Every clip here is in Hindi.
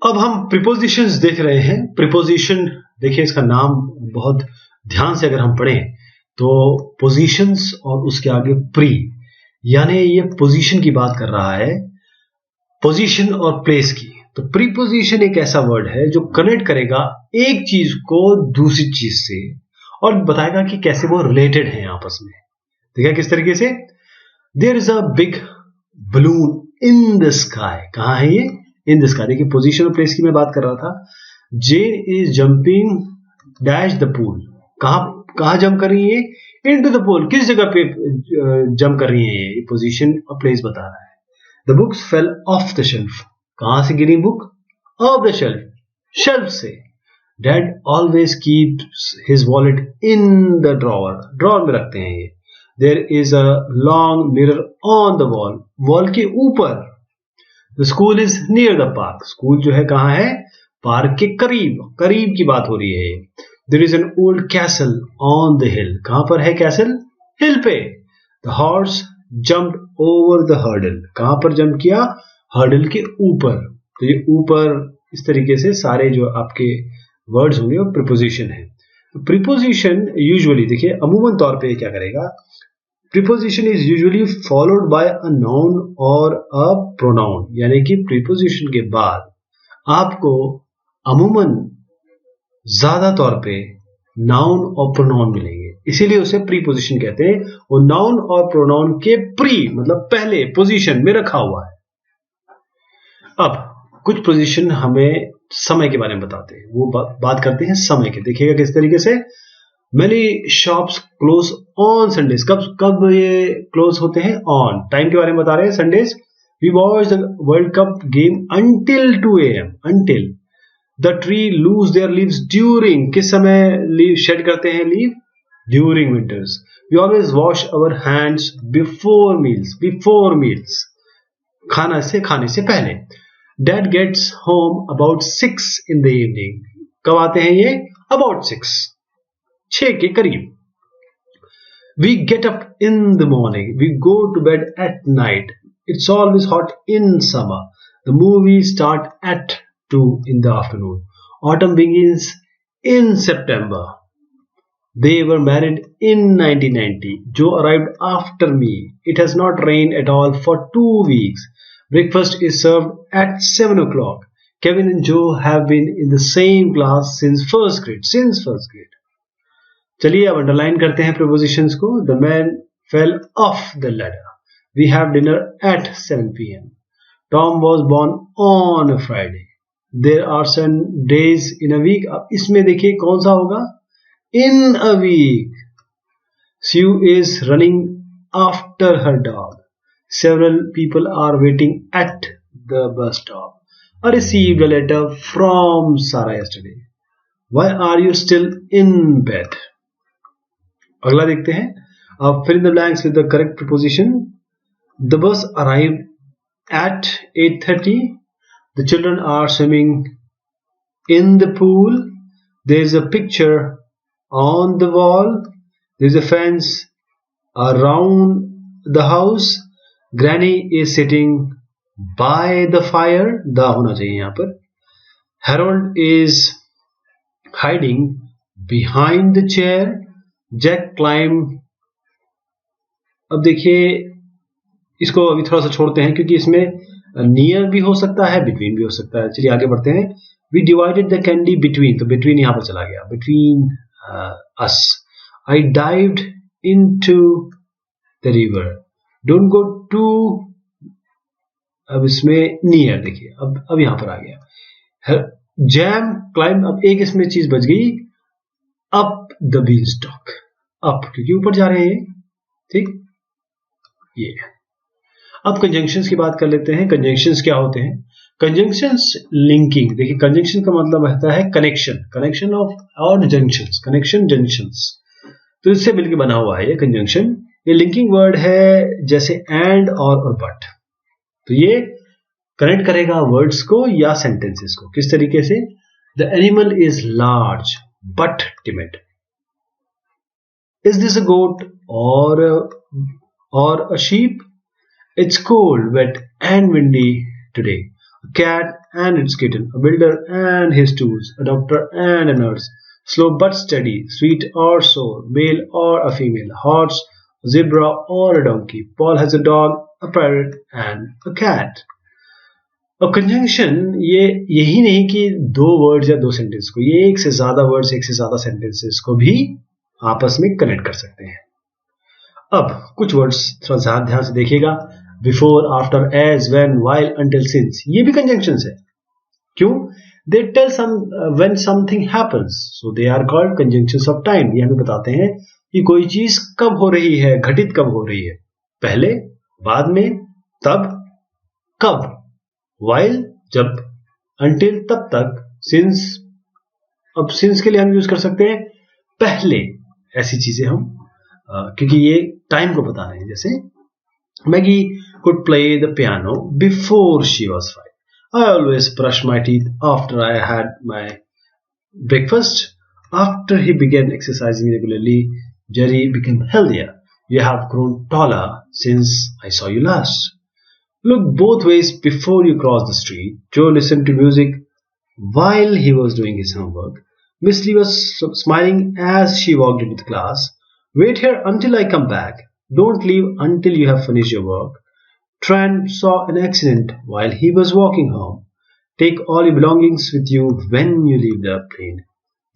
अब हम प्रीपोजिशंस देख रहे हैं। प्रीपोजिशन देखिए, इसका नाम बहुत ध्यान से अगर हम पढ़ें तो पोजीशंस और उसके आगे प्री, यानी ये पोजीशन की बात कर रहा है, पोजीशन और प्लेस की। तो प्रीपोजिशन एक ऐसा वर्ड है जो कनेक्ट करेगा एक चीज को दूसरी चीज से और बताएगा कि कैसे वो रिलेटेड है आपस में। देखा किस तरीके से? There is a big balloon in the sky. कहां है ये? In the sky. देखिए पोजीशन और प्लेस की मैं बात कर रहा था। Jane is jumping dash the pool. कहां जंप कर रही है? Into the pool. किस जगह पे जंप कर रही है? ये पोजीशन और प्लेस बता रहा है। The books fell off the shelf. कहां से गिरी book? Off the shelf, shelf से। Dad always keeps his wallet in the drawer. Drawer में रखते हैं ये। There is a long mirror on the wall. Wall के ऊपर। The school is near the park. School जो है कहां है? पार्क के करीब। करीब की बात हो रही है। There is an old castle on the hill. कहां पर है कैसल? हिल पे। The horse jumped over the hurdle. कहां पर जंप किया? हर्डल के ऊपर। तो ये ऊपर, इस तरीके से सारे जो आपके वर्ड्स होंगे वो प्रीपोजिशन है। प्रीपोजिशन यूजुअली देखिए अमूमन तौर पे क्या करेगा? Preposition is usually followed by a noun और अ प्रोनाउन, यानी कि प्रीपोजिशन के बाद आपको अमूमन ज्यादा तौर पे नाउन और प्रोनाउन मिलेंगे, इसीलिए उसे प्रीपोजिशन कहते हैं। वो नाउन और प्रोनाउन के प्री मतलब पहले पोजीशन में रखा हुआ है। अब कुछ पोजीशन हमें समय के बारे में बताते हैं। वो बात करते हैं समय के। देखिएगा किस तरीके से। Many shops close on Sundays. कब ये क्लोज होते हैं? ऑन। टाइम के बारे में बता रहे हैं। Sundays we watch the world cup game until 2 AM। Until the tree lose their leaves during. किस समय लीव शेड करते हैं? Leave during winters. We always wash our hands before meals. Before meals खाने से पहले। Dad gets home about 6 in the evening. कब आते हैं ये? अबाउट 6 के करीब। We get up in the morning. We go to bed at night. It's always hot in summer. The movie start at 2 in the afternoon. Autumn begins in September. They were married in 1990. Joe arrived after me. It has not rained at all for 2 weeks. Breakfast is served at 7 o'clock. Kevin and Joe have been in the same class since first grade. चलिए अब अंडरलाइन करते हैं prepositions को। The man fell off the ladder. We have dinner at 7 p.m. Tom was born on a Friday. There are 7 days in a week. अब इसमें देखिए कौन सा होगा? In a week. Sue is running after her dog. Several people are waiting at the bus stop. I received a letter from Sarah yesterday. Why are you still in bed? अगला देखते हैं। अब fill in the blanks with the correct preposition. The bus arrived at 8:30. The children are swimming in the pool. There is a picture on the wall. There is a fence around the house. Granny is sitting by the fire. Da होना चाहिए यहाँ पर. Harold is hiding behind the chair. Jack climbed. अब देखिए इसको अभी थोड़ा सा छोड़ते हैं क्योंकि इसमें नियर भी हो सकता है, बिटवीन भी हो सकता है। चलिए आगे बढ़ते हैं। We divided the candy between. तो बिटवीन यहां पर चला गया। Between us. I dived into the river. Don't go to. अब इसमें नियर देखिए, अब यहां पर आ गया। Jam climb. अब एक इसमें चीज बच गई। Up the beanstalk. Up क्योंकि ऊपर जा रहे हैं। ठीक, ये। अब कंजंक्शंस की बात कर लेते हैं। कंजंक्शंस क्या होते हैं? Conjunctions linking. देखिए कंजंक्शन का मतलब होता है कनेक्शन। कनेक्शन ऑफ और जंक्शंस। कनेक्शन जंक्शंस, तो इससे मिलकर बना हुआ है ये कंजंक्शन। ये लिंकिंग वर्ड है जैसे एंड और बट। तो ये कनेक्ट करेगा वर्ड्स को या सेंटेंसेस को। किस तरीके से? The animal is large but timid. Is this a goat or a sheep? It's cold, wet and windy today. a cat and its kitten, a builder and his tools, a doctor and a nurse, slow but steady, sweet or sour, male or a female, horse, a zebra or a donkey. Paul has a dog, a parrot and a cat. अब कंजंक्शन ये यही नहीं कि दो वर्ड्स या दो सेंटेंस को, ये एक से ज्यादा वर्ड्स, एक से ज्यादा सेंटेंसेस को भी आपस में कनेक्ट कर सकते हैं। अब कुछ वर्ड्स थोड़ा ध्यान से देखिएगा, before, after, as, when, while, until, since, ये भी कंजंक्शंस है। क्यों? They tell some when something happens, so they are called conjunctions of time. ये हमें बताते हैं कि कोई चीज कब हो रही है, घटित कब हो रही है, पहले, बाद में, तब, कब, while जब, until तब तक, since, अब since के लिए हम यूज कर सकते हैं पहले, ऐसी चीजें हम क्योंकि ये टाइम को बता रहे हैं। जैसे Maggie could play the piano before she was 5. I always brush my teeth after I had my breakfast. After he began exercising regularly, Jerry became healthier. You have grown taller since I saw you last. Look both ways before you cross the street. Joe listened to music while he was doing his homework. Miss Lee was smiling as she walked into the class. Wait here until I come back. Don't leave until you have finished your work. Trent saw an accident while he was walking home. Take all your belongings with you when you leave the plane.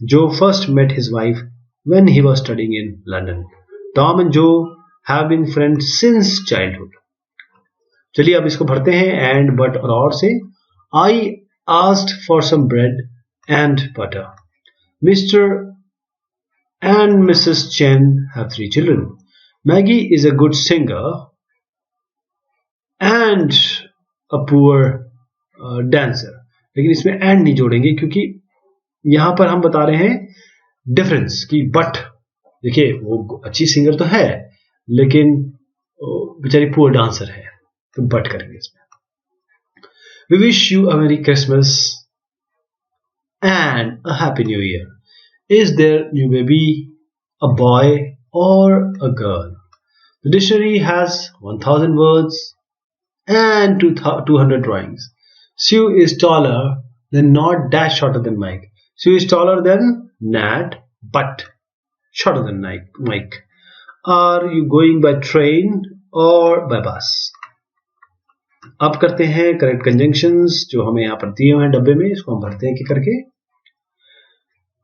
Joe first met his wife when he was studying in London. Tom and Joe have been friends since childhood. चलिए अब इसको भरते हैं and, but और से। I asked for some bread and butter. Mr. and Mrs. Chen have 3 children. Maggie is a good singer and a poor dancer. लेकिन इसमें and नहीं जोड़ेंगे क्योंकि यहां पर हम बता रहे हैं डिफरेंस कि बट, देखिए वो अच्छी सिंगर तो है लेकिन बेचारी पुअर डांसर है, तो बट करेंगे इसमें। We wish you a Merry Christmas and a Happy New Year. Is their new baby a boy or a girl? The dictionary has 1000 words and 200 drawings. Sue is taller than Nat, dash shorter than Mike. Sue is taller than Nat, but shorter than Mike. Are you going by train or by bus? अब करते हैं करेक्ट कंजंक्शंस जो हमें यहां पर दिए हुए हैं डब्बे में, इसको हम भरते हैं कि करके।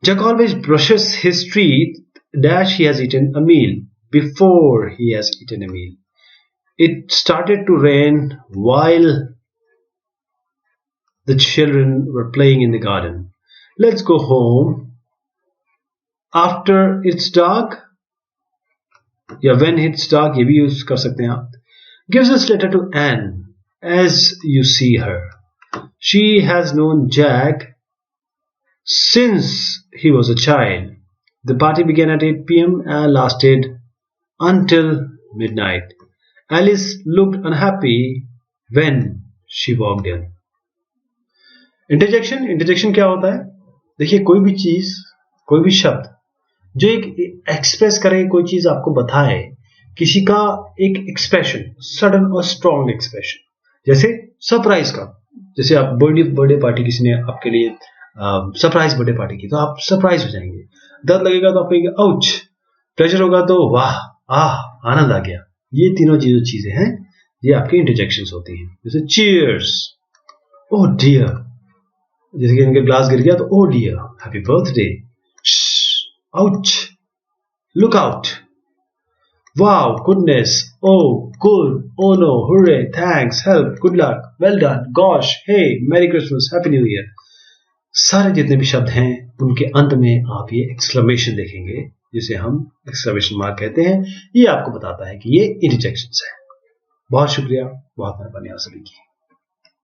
Jack always brushes his teeth dash he has eaten a meal before he has eaten a meal. It started to rain while the children were playing in the garden. Let's go home after it's dark, या when it's dark ये भी यूज कर सकते हैं आप। Gives this letter to Anne as you see her. She has known Jack since he was a child. The party began at 8 p.m. and lasted until midnight. Alice looked unhappy when she walked in. Interjection क्या होता है? देखिए कोई भी चीज, कोई भी शब्द जो एक एक्सप्रेस करे, कोई चीज आपको बताए, किसी का एक एक्सप्रेशन, सडन और स्ट्रॉन्ग एक्सप्रेशन, जैसे सरप्राइज का, जैसे आप बर्थडे पार्टी किसी ने आपके लिए सरप्राइज बर्थडे पार्टी की तो आप सरप्राइज हो जाएंगे। दर्द लगेगा तो आप कहेंगे आउच, प्लेजर होगा तो वाह, आनंद आ गया। ये तीनों चीजें हैं, ये आपकी इंटरजेक्शंस होती हैं। जैसे चीयर्स, ओह डियर, जैसे कि इनके ग्लास गिर गया तो oh dear, happy birthday, ouch, look out, wow, goodness, oh, good, oh no, hooray, thanks, help, good luck, well done, gosh, hey, Merry Christmas, Happy New Year। सारे जितने भी शब्द हैं उनके अंत में आप ये एक्सक्लेमेशन देखेंगे, जिसे हम एक्सक्लेमेशन मार्क कहते हैं। ये आपको बताता है कि ये इंटरजेक्शंस है। बहुत शुक्रिया, बहुत मेहरबानी आप सभी की।